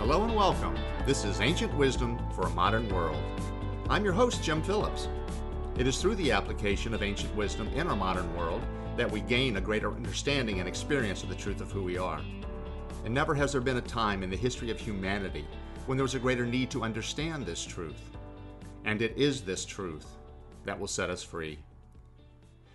Hello and welcome. This is Ancient Wisdom for a Modern World. I'm your host, Jim Phillips. It is through the application of ancient wisdom in our modern world that we gain a greater understanding and experience of the truth of who we are. And never has there been a time in the history of humanity when there was a greater need to understand this truth. And it is this truth that will set us free.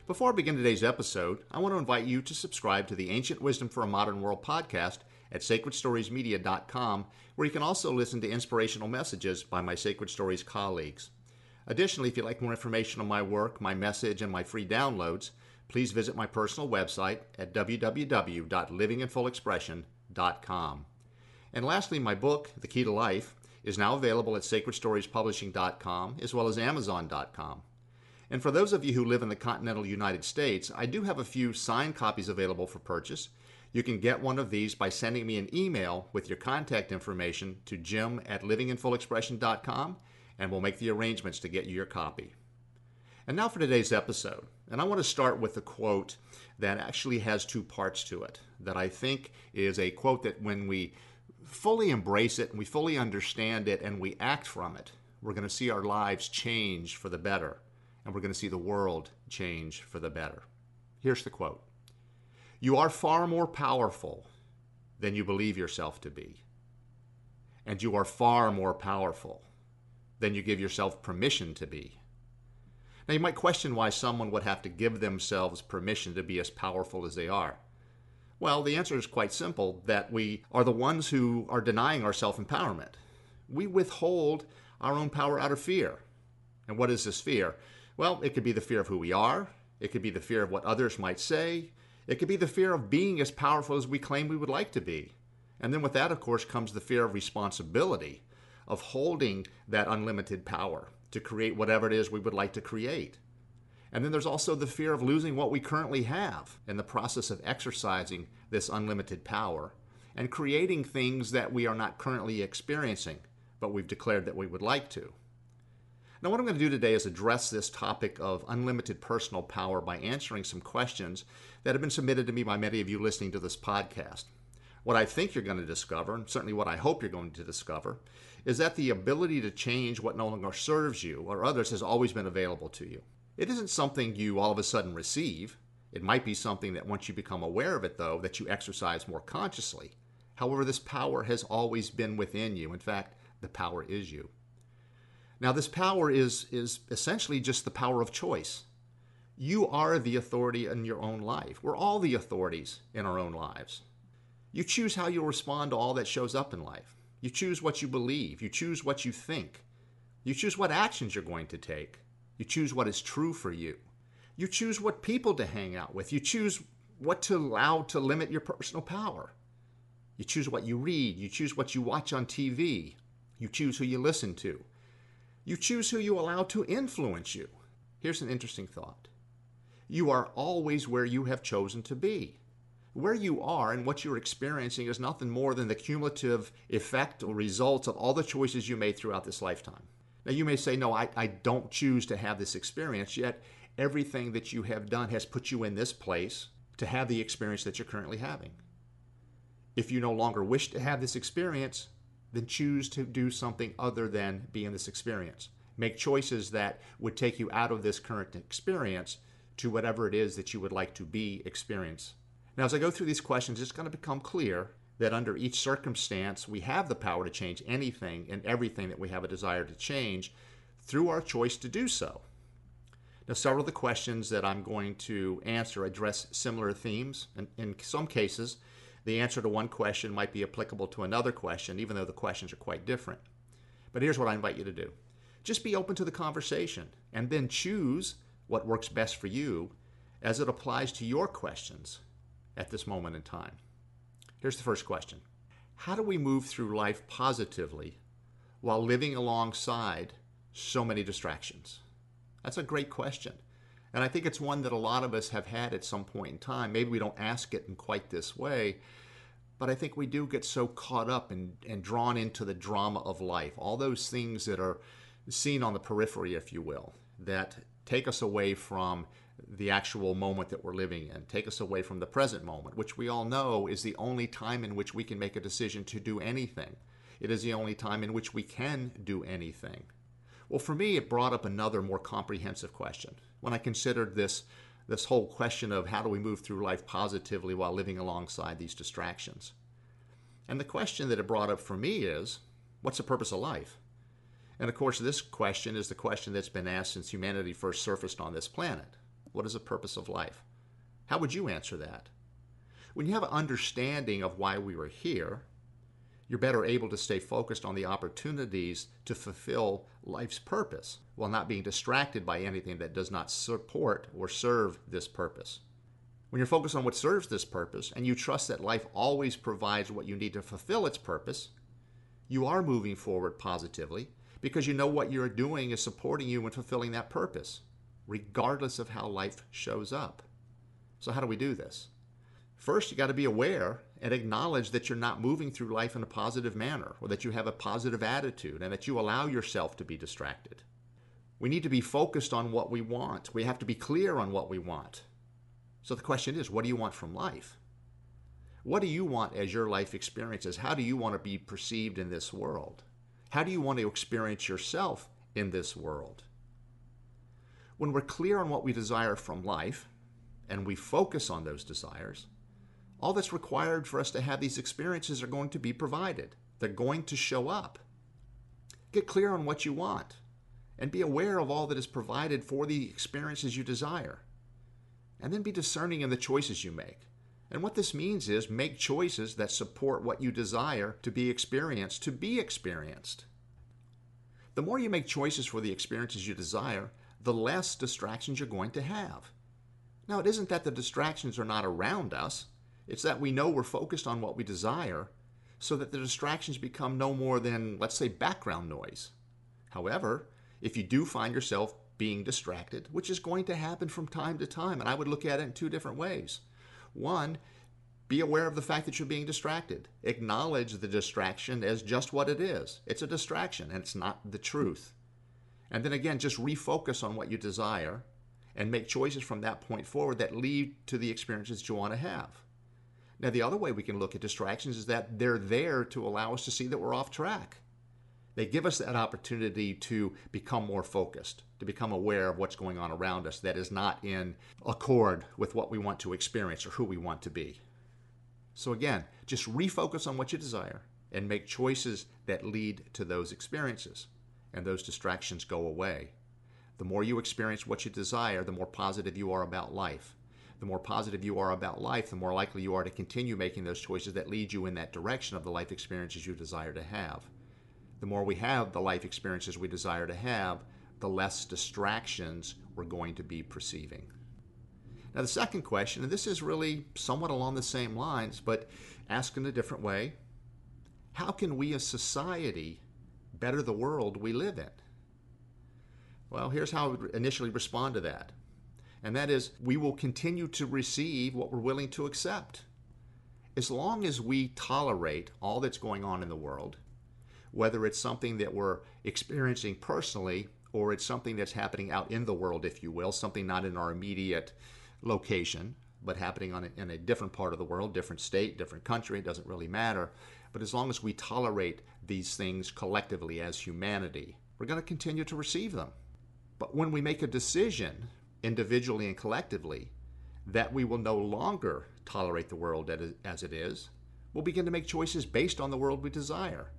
Before I begin today's episode, I want to invite you to subscribe to the Ancient Wisdom for a Modern World podcast at sacredstoriesmedia.com, where you can also listen to inspirational messages by my Sacred Stories colleagues. Additionally, if you'd like more information on my work, my message, and my free downloads, please visit my personal website at www.livinginfullexpression.com. And lastly, my book, The Key to Life, is now available at sacredstoriespublishing.com as well as amazon.com. And for those of you who live in the continental United States, I do have a few signed copies available for purchase. You can get one of these by sending me an email with your contact information to jim@livinginfullexpression.com, and we'll make the arrangements to get you your copy. And now for today's episode. And I want to start with a quote that actually has two parts to it, that I think is a quote that when we fully embrace it and we fully understand it and we act from it, we're going to see our lives change for the better, and we're going to see the world change for the better. Here's the quote. You are far more powerful than you believe yourself to be. And you are far more powerful than you give yourself permission to be. Now, you might question why someone would have to give themselves permission to be as powerful as they are. Well, the answer is quite simple, that we are the ones who are denying our self-empowerment. We withhold our own power out of fear. And what is this fear? Well, it could be the fear of who we are. It could be the fear of what others might say. It could be the fear of being as powerful as we claim we would like to be. And then with that, of course, comes the fear of responsibility, of holding that unlimited power to create whatever it is we would like to create. And then there's also the fear of losing what we currently have in the process of exercising this unlimited power and creating things that we are not currently experiencing, but we've declared that we would like to. Now, what I'm going to do today is address this topic of unlimited personal power by answering some questions that have been submitted to me by many of you listening to this podcast. What I think you're going to discover, and certainly what I hope you're going to discover, is that the ability to change what no longer serves you or others has always been available to you. It isn't something you all of a sudden receive. It might be something that once you become aware of it, though, that you exercise more consciously. However, this power has always been within you. In fact, the power is you. Now, this power is essentially just the power of choice. You are the authority in your own life. We're all the authorities in our own lives. You choose how you'll respond to all that shows up in life. You choose what you believe. You choose what you think. You choose what actions you're going to take. You choose what is true for you. You choose what people to hang out with. You choose what to allow to limit your personal power. You choose what you read. You choose what you watch on TV. You choose who you listen to. You choose who you allow to influence you. Here's an interesting thought. You are always where you have chosen to be. Where you are and what you're experiencing is nothing more than the cumulative effect or results of all the choices you made throughout this lifetime. Now, you may say, no, I don't choose to have this experience, yet everything that you have done has put you in this place to have the experience that you're currently having. If you no longer wish to have this experience, then choose to do something other than be in this experience. Make choices that would take you out of this current experience to whatever it is that you would like to be, experience. Now, as I go through these questions, it's going to become clear that under each circumstance, we have the power to change anything and everything that we have a desire to change through our choice to do so. Now, several of the questions that I'm going to answer address similar themes, and in some cases, the answer to one question might be applicable to another question, even though the questions are quite different. But here's what I invite you to do. Just be open to the conversation and then choose what works best for you as it applies to your questions at this moment in time. Here's the first question. How do we move through life positively while living alongside so many distractions? That's a great question. And I think it's one that a lot of us have had at some point in time. Maybe we don't ask it in quite this way, but I think we do get so caught up and drawn into the drama of life. All those things that are seen on the periphery, if you will, that take us away from the actual moment that we're living in, take us away from the present moment, which we all know is the only time in which we can make a decision to do anything. It is the only time in which we can do anything. Well, for me, it brought up another more comprehensive question. When I considered this whole question of how do we move through life positively while living alongside these distractions. And the question that it brought up for me is, what's the purpose of life? And of course, this question is the question that's been asked since humanity first surfaced on this planet. What is the purpose of life? How would you answer that? When you have an understanding of why we were here, you're better able to stay focused on the opportunities to fulfill life's purpose while not being distracted by anything that does not support or serve this purpose. When you're focused on what serves this purpose and you trust that life always provides what you need to fulfill its purpose, you are moving forward positively because you know what you're doing is supporting you in fulfilling that purpose, regardless of how life shows up. So how do we do this? First, you got to be aware and acknowledge that you're not moving through life in a positive manner, or that you have a positive attitude and that you allow yourself to be distracted. We need to be focused on what we want. We have to be clear on what we want. So the question is, what do you want from life? What do you want as your life experiences? How do you want to be perceived in this world? How do you want to experience yourself in this world? When we're clear on what we desire from life, and we focus on those desires, all that's required for us to have these experiences are going to be provided. They're going to show up. Get clear on what you want and be aware of all that is provided for the experiences you desire. And then be discerning in the choices you make. And what this means is make choices that support what you desire to be experienced. The more you make choices for the experiences you desire, the less distractions you're going to have. Now, it isn't that the distractions are not around us. It's that we know we're focused on what we desire so that the distractions become no more than, let's say, background noise. However, if you do find yourself being distracted, which is going to happen from time to time, and I would look at it in two different ways. One, be aware of the fact that you're being distracted. Acknowledge the distraction as just what it is. It's a distraction, and it's not the truth. And then again, just refocus on what you desire and make choices from that point forward that lead to the experiences you want to have. Now, the other way we can look at distractions is that they're there to allow us to see that we're off track. They give us that opportunity to become more focused, to become aware of what's going on around us that is not in accord with what we want to experience or who we want to be. So again, just refocus on what you desire and make choices that lead to those experiences, and those distractions go away. The more you experience what you desire, the more positive you are about life. The more positive you are about life, the more likely you are to continue making those choices that lead you in that direction of the life experiences you desire to have. The more we have the life experiences we desire to have, the less distractions we're going to be perceiving. Now, the second question, and this is really somewhat along the same lines, but asked in a different way, how can we as society better the world we live in? Well, here's how I would initially respond to that. And that is, we will continue to receive what we're willing to accept. As long as we tolerate all that's going on in the world, whether it's something that we're experiencing personally or it's something that's happening out in the world, if you will, something not in our immediate location, but happening in a different part of the world, different state, different country, it doesn't really matter. But as long as we tolerate these things collectively as humanity, we're going to continue to receive them. But when we make a decision, individually and collectively, that we will no longer tolerate the world as it is, we'll begin to make choices based on the world we desire.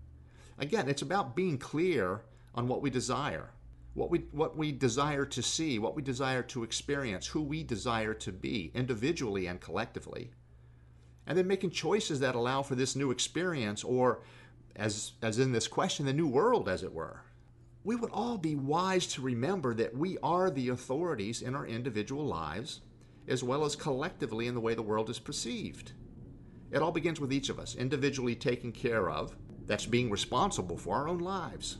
Again, it's about being clear on what we desire, what we desire to see, what we desire to experience, who we desire to be, individually and collectively, and then making choices that allow for this new experience, or as in this question, the new world, as it were. We would all be wise to remember that we are the authorities in our individual lives, as well as collectively in the way the world is perceived. It all begins with each of us, individually taking care of, that's being responsible for our own lives.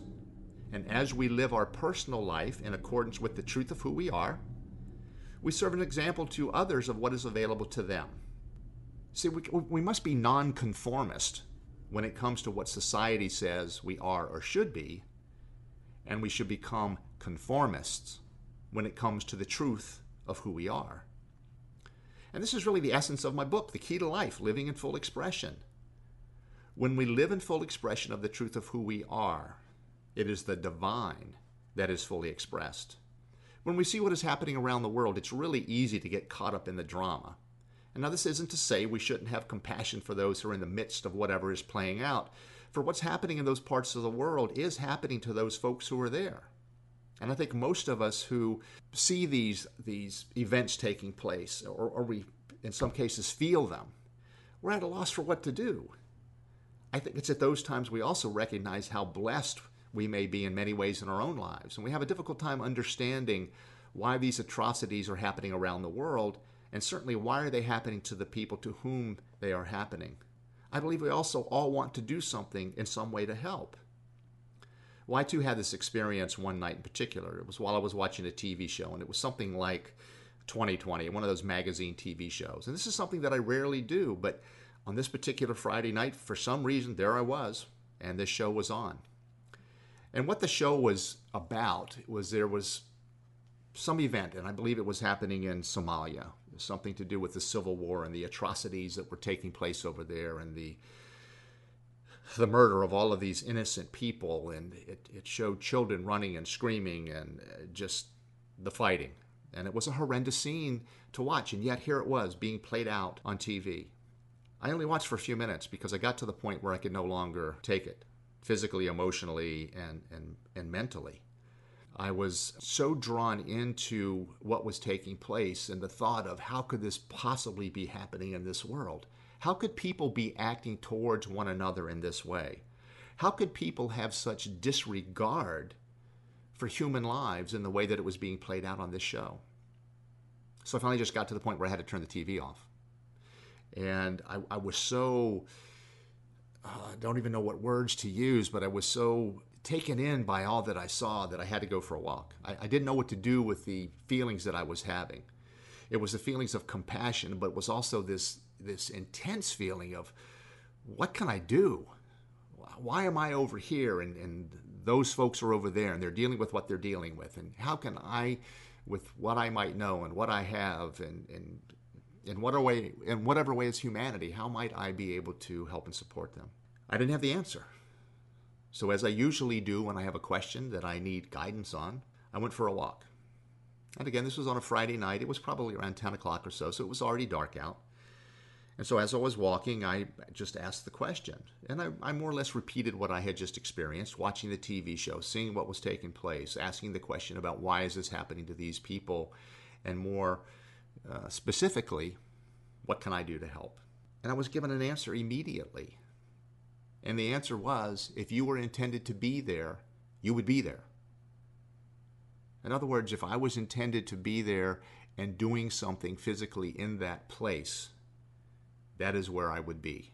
And as we live our personal life in accordance with the truth of who we are, we serve an example to others of what is available to them. See, we must be nonconformist when it comes to what society says we are or should be, and we should become conformists when it comes to the truth of who we are. And this is really the essence of my book, The Key to Life, Living in Full Expression. When we live in full expression of the truth of who we are, it is the divine that is fully expressed. When we see what is happening around the world, it's really easy to get caught up in the drama. And now this isn't to say we shouldn't have compassion for those who are in the midst of whatever is playing out. For what's happening in those parts of the world is happening to those folks who are there. And I think most of us who see these events taking place, or we in some cases feel them, we're at a loss for what to do. I think it's at those times we also recognize how blessed we may be in many ways in our own lives. And we have a difficult time understanding why these atrocities are happening around the world, and certainly why are they happening to the people to whom they are happening. I believe we also all want to do something in some way to help. Well, I too had this experience one night in particular. It was while I was watching a TV show, and it was something like 2020, one of those magazine TV shows. And this is something that I rarely do, but on this particular Friday night, for some reason, there I was, and this show was on. And what the show was about was there was some event, and I believe it was happening in Somalia, something to do with the civil war and the atrocities that were taking place over there, and the murder of all of these innocent people, and it showed children running and screaming and just the fighting. And it was a horrendous scene to watch, and yet here it was being played out on TV. I only watched for a few minutes because I got to the point where I could no longer take it, physically, emotionally, and mentally. I was so drawn into what was taking place and the thought of how could this possibly be happening in this world? How could people be acting towards one another in this way? How could people have such disregard for human lives in the way that it was being played out on this show? So I finally just got to the point where I had to turn the TV off. And I was so, I don't even know what words to use, but I was so taken in by all that I saw that I had to go for a walk. I didn't know what to do with the feelings that I was having. It was the feelings of compassion, but it was also this intense feeling of, what can I do? Why am I over here and those folks are over there and they're dealing with what they're dealing with? And how can I, with what I might know and what I have and in whatever way is humanity, how might I be able to help and support them? I didn't have the answer. So as I usually do when I have a question that I need guidance on, I went for a walk. And again, this was on a Friday night. It was probably around 10 o'clock or so it was already dark out. And so as I was walking, I just asked the question. And I more or less repeated what I had just experienced, watching the TV show, seeing what was taking place, asking the question about why is this happening to these people, and more specifically, what can I do to help? And I was given an answer immediately. And the answer was, if you were intended to be there, you would be there. In other words, if I was intended to be there and doing something physically in that place, that is where I would be.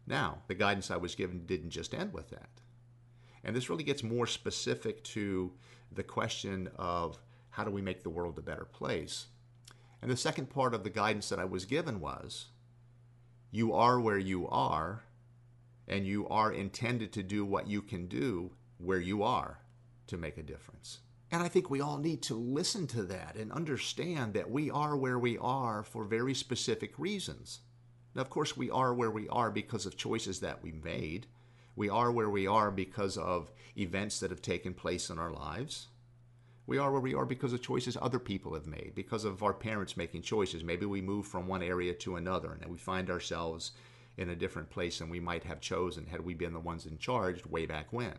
Now, the guidance I was given didn't just end with that. And this really gets more specific to the question of how do we make the world a better place? And the second part of the guidance that I was given was, you are where you are, and you are intended to do what you can do where you are to make a difference. And I think we all need to listen to that and understand that we are where we are for very specific reasons. Now, of course, we are where we are because of choices that we made. We are where we are because of events that have taken place in our lives. We are where we are because of choices other people have made, because of our parents making choices. Maybe we move from one area to another and we find ourselves in a different place than we might have chosen had we been the ones in charge way back when.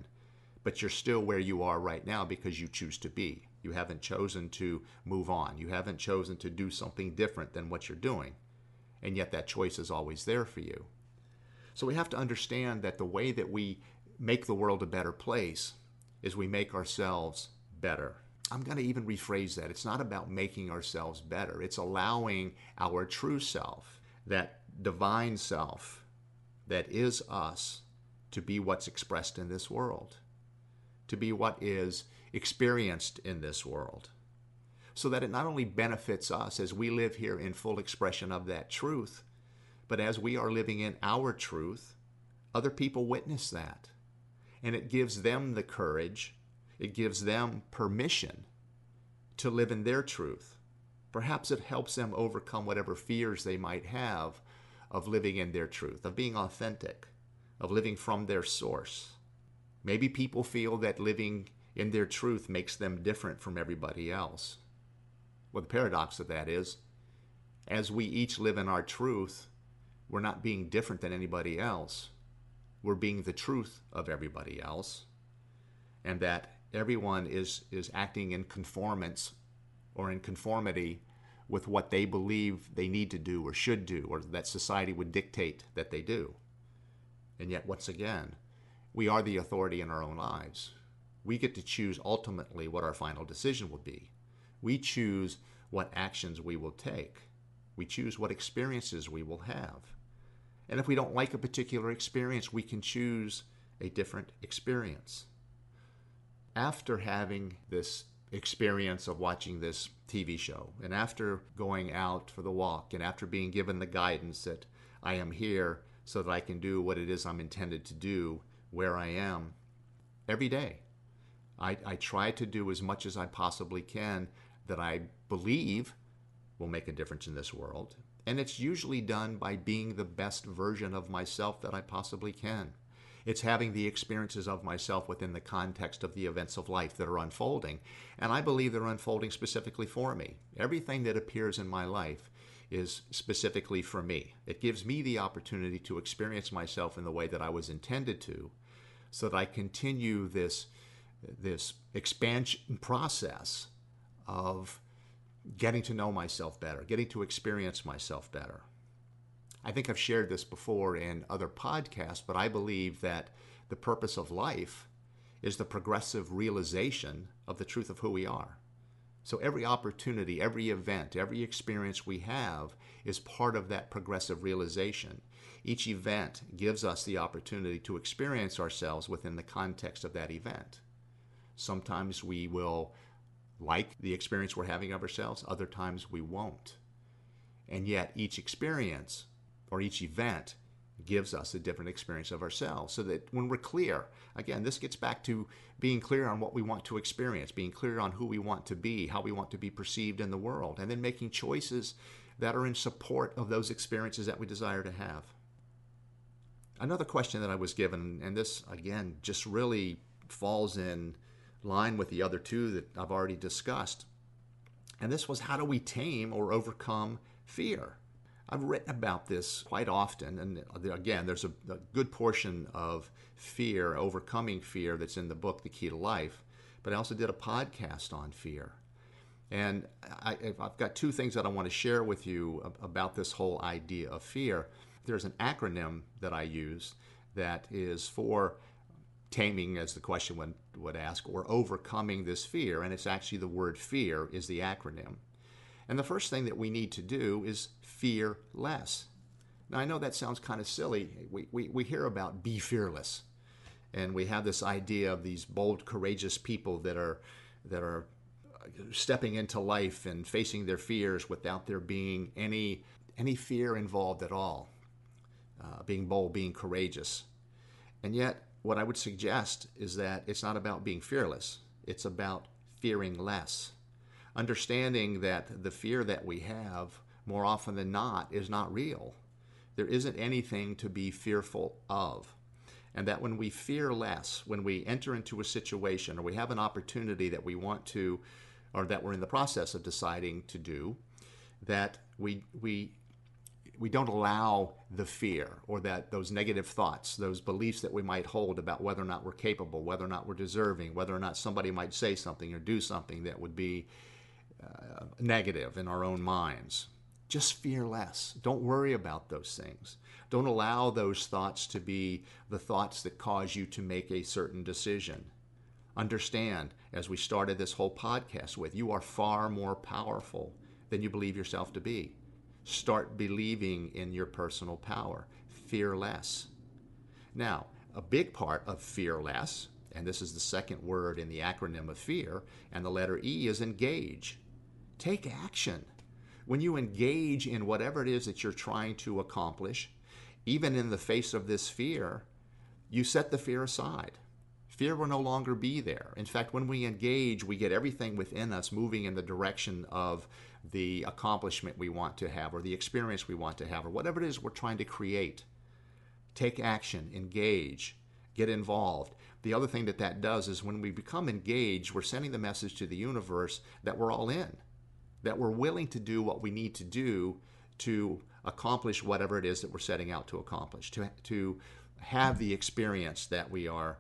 But you're still where you are right now because you choose to be. You haven't chosen to move on. You haven't chosen to do something different than what you're doing. And yet that choice is always there for you. So we have to understand that the way that we make the world a better place is we make ourselves better. I'm going to even rephrase that. It's not about making ourselves better. It's allowing our true self, that divine self that is us, to be what's expressed in this world, to be what is experienced in this world, so that it not only benefits us as we live here in full expression of that truth, but as we are living in our truth, other people witness that. And it gives them the courage, it gives them permission to live in their truth. Perhaps it helps them overcome whatever fears they might have of living in their truth, of being authentic, of living from their source. Maybe people feel that living in their truth makes them different from everybody else. Well, the paradox of that is, as we each live in our truth, we're not being different than anybody else. We're being the truth of everybody else. And that everyone is acting in conformance or in conformity with what they believe they need to do or should do, or that society would dictate that they do. And yet, once again, we are the authority in our own lives. We get to choose ultimately what our final decision will be. We choose what actions we will take. We choose what experiences we will have. And if we don't like a particular experience, we can choose a different experience. After having this experience of watching this TV show, and after going out for the walk, and after being given the guidance that I am here so that I can do what it is I'm intended to do where I am, every day I try to do as much as I possibly can that I believe will make a difference in this world. And it's usually done by being the best version of myself that I possibly can. It's having the experiences of myself within the context of the events of life that are unfolding. And I believe they're unfolding specifically for me. Everything that appears in my life is specifically for me. It gives me the opportunity to experience myself in the way that I was intended to, so that I continue this expansion process of getting to know myself better, getting to experience myself better. I think I've shared this before in other podcasts, but I believe that the purpose of life is the progressive realization of the truth of who we are. So every opportunity, every event, every experience we have is part of that progressive realization. Each event gives us the opportunity to experience ourselves within the context of that event. Sometimes we will like the experience we're having of ourselves, other times we won't. And yet each experience or each event gives us a different experience of ourselves, so that when we're clear, again, this gets back to being clear on what we want to experience, being clear on who we want to be, how we want to be perceived in the world, and then making choices that are in support of those experiences that we desire to have. Another question that I was given, and this, again, just really falls in line with the other two that I've already discussed, and this was, how do we tame or overcome fear? I've written about this quite often, and again, there's a good portion of fear, overcoming fear, that's in the book, The Key to Life, but I also did a podcast on fear. And I've got two things that I want to share with you about this whole idea of fear. There's an acronym that I use that is for taming, as the question would ask, or overcoming this fear, and it's actually the word fear is the acronym. And the first thing that we need to do is fear less. Now, I know that sounds kind of silly. We hear about be fearless, and we have this idea of these bold, courageous people that are stepping into life and facing their fears without there being any fear involved at all. Being bold, being courageous. And yet, what I would suggest is that it's not about being fearless. It's about fearing less. Understanding that the fear that we have, more often than not, is not real. There isn't anything to be fearful of. And that when we fear less, when we enter into a situation or we have an opportunity that we want to, or that we're in the process of deciding to do, that we don't allow the fear or that those negative thoughts, those beliefs that we might hold about whether or not we're capable, whether or not we're deserving, whether or not somebody might say something or do something that would be negative in our own minds. Just fear less. Don't worry about those things. Don't allow those thoughts to be the thoughts that cause you to make a certain decision. Understand, as we started this whole podcast with, you are far more powerful than you believe yourself to be. Start believing in your personal power. Fear less. Now, a big part of fear less, and this is the second word in the acronym of fear, and the letter E is engage. Take action. When you engage in whatever it is that you're trying to accomplish, even in the face of this fear, you set the fear aside. Fear will no longer be there. In fact, when we engage, we get everything within us moving in the direction of the accomplishment we want to have, or the experience we want to have, or whatever it is we're trying to create. take action, engage, get involved. The other thing that does is when we become engaged, we're sending the message to the universe that we're all in, that we're willing to do what we need to do to accomplish whatever it is that we're setting out to accomplish, to have the experience that we are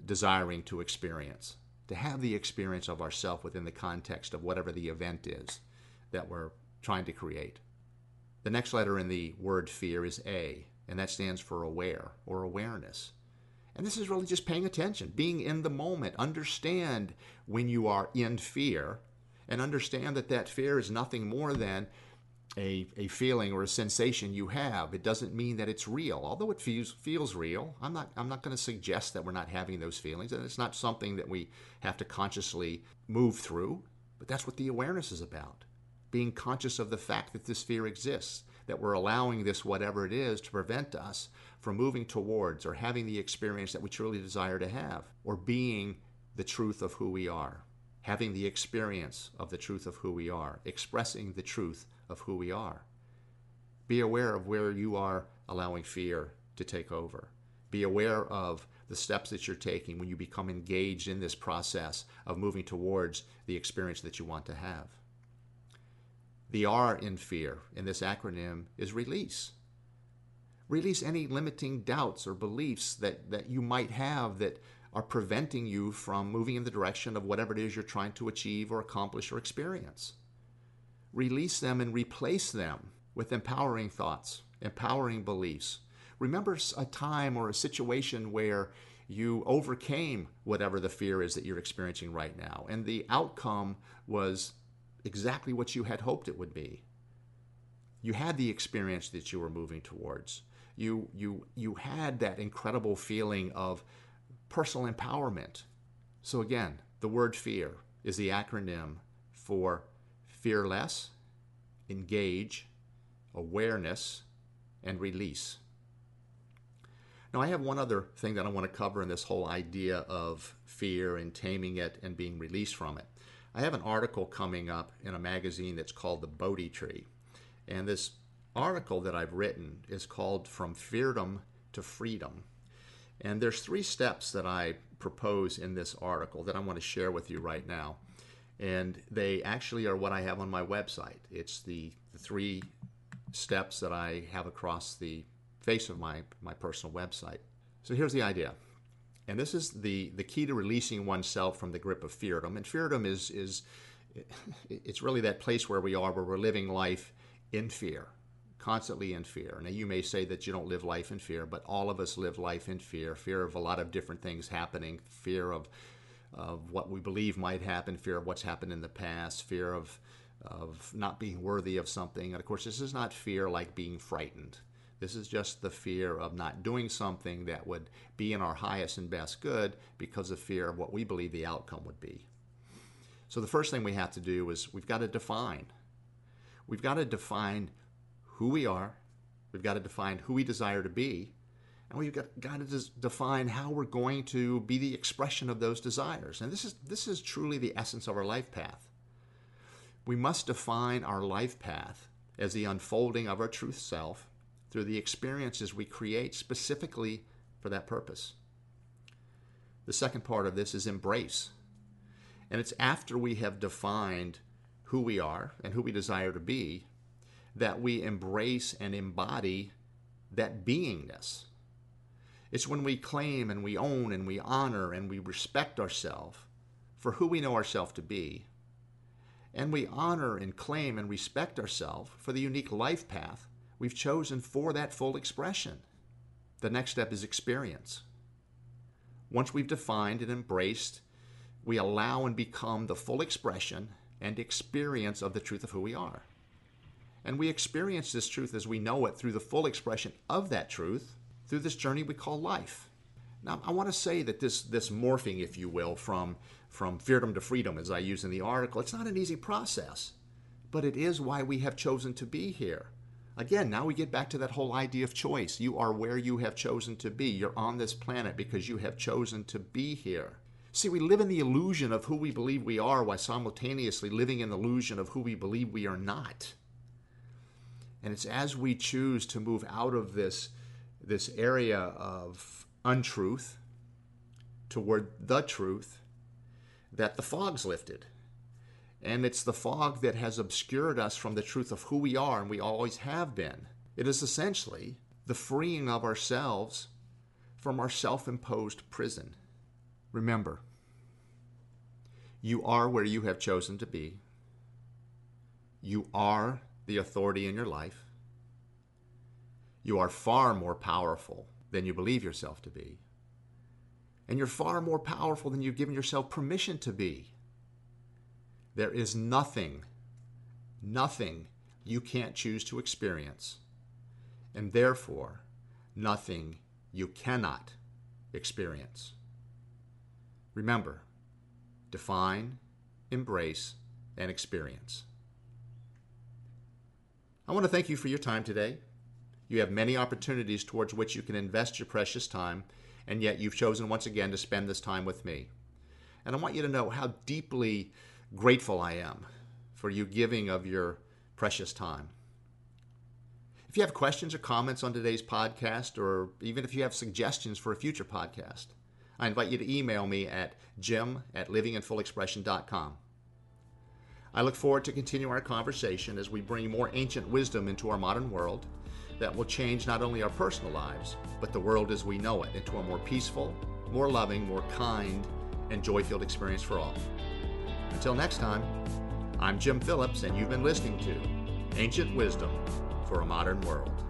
desiring to experience, to have the experience of ourself within the context of whatever the event is that we're trying to create. The next letter in the word fear is A, and that stands for aware or awareness. And this is really just paying attention, being in the moment. Understand when you are in fear, and understand that that fear is nothing more than a feeling or a sensation you have. It doesn't mean that it's real, although it feels real. I'm not going to suggest that we're not having those feelings, and it's not something that we have to consciously move through, but that's what the awareness is about. Being conscious of the fact that this fear exists, that we're allowing this whatever it is to prevent us from moving towards or having the experience that we truly desire to have, or being the truth of who we are, having the experience of the truth of who we are, expressing the truth of who we are. Be aware of where you are allowing fear to take over. Be aware of the steps that you're taking when you become engaged in this process of moving towards the experience that you want to have. The R in fear in this acronym is release. Release any limiting doubts or beliefs that you might have that are preventing you from moving in the direction of whatever it is you're trying to achieve or accomplish or experience. Release them and replace them with empowering thoughts, empowering beliefs. Remember a time or a situation where you overcame whatever the fear is that you're experiencing right now, and the outcome was exactly what you had hoped it would be. You had the experience that you were moving towards. You had that incredible feeling of personal empowerment. So again, the word fear is the acronym for fearless, engage, awareness, and release. Now, I have one other thing that I want to cover in this whole idea of fear and taming it and being released from it. I have an article coming up in a magazine that's called The Bodhi Tree. And this article that I've written is called From Feardom to Freedom. And there's 3 steps that I propose in this article that I want to share with you right now. And they actually are what I have on my website. It's the 3 steps that I have across the face of my personal website. So here's the idea. And this is the key to releasing oneself from the grip of feardom. And feardom it's really that place where we are, where we're living life in fear, constantly in fear. Now, you may say that you don't live life in fear, but all of us live life in fear of a lot of different things happening, fear of what we believe might happen, fear of what's happened in the past, fear of not being worthy of something. And of course, this is not fear like being frightened. This is just the fear of not doing something that would be in our highest and best good because of fear of what we believe the outcome would be. So the first thing we have to do is we've got to define. We've got to define who we are. We've got to define who we desire to be. And we've got to define how we're going to be the expression of those desires. And this is truly the essence of our life path. We must define our life path as the unfolding of our truth self through the experiences we create specifically for that purpose. The second part of this is embrace. And it's after we have defined who we are and who we desire to be that we embrace and embody that beingness. It's when we claim and we own and we honor and we respect ourselves for who we know ourselves to be, and we honor and claim and respect ourselves for the unique life path we've chosen for that full expression. The next step is experience. Once we've defined and embraced, we allow and become the full expression and experience of the truth of who we are. And we experience this truth as we know it through the full expression of that truth through this journey we call life. Now, I want to say that this morphing, if you will, from feardom to freedom, as I use in the article, it's not an easy process, but it is why we have chosen to be here. Again, now we get back to that whole idea of choice. You are where you have chosen to be. You're on this planet because you have chosen to be here. See, we live in the illusion of who we believe we are while simultaneously living in the illusion of who we believe we are not. And it's as we choose to move out of this this area of untruth toward the truth, that the fog's lifted. And it's the fog that has obscured us from the truth of who we are, and we always have been. It is essentially the freeing of ourselves from our self-imposed prison. Remember, you are where you have chosen to be. You are the authority in your life. You are far more powerful than you believe yourself to be. And you're far more powerful than you've given yourself permission to be. There is nothing you can't choose to experience, and therefore nothing you cannot experience. Remember, define, embrace, and experience. I want to thank you for your time today. You have many opportunities towards which you can invest your precious time, and yet you've chosen once again to spend this time with me. And I want you to know how deeply grateful I am for you giving of your precious time. If you have questions or comments on today's podcast, or even if you have suggestions for a future podcast, I invite you to email me at jim@livinginfullexpression.com. I look forward to continue our conversation as we bring more ancient wisdom into our modern world that will change not only our personal lives, but the world as we know it into a more peaceful, more loving, more kind, and joy-filled experience for all. Until next time, I'm Jim Phillips, and you've been listening to Ancient Wisdom for a Modern World.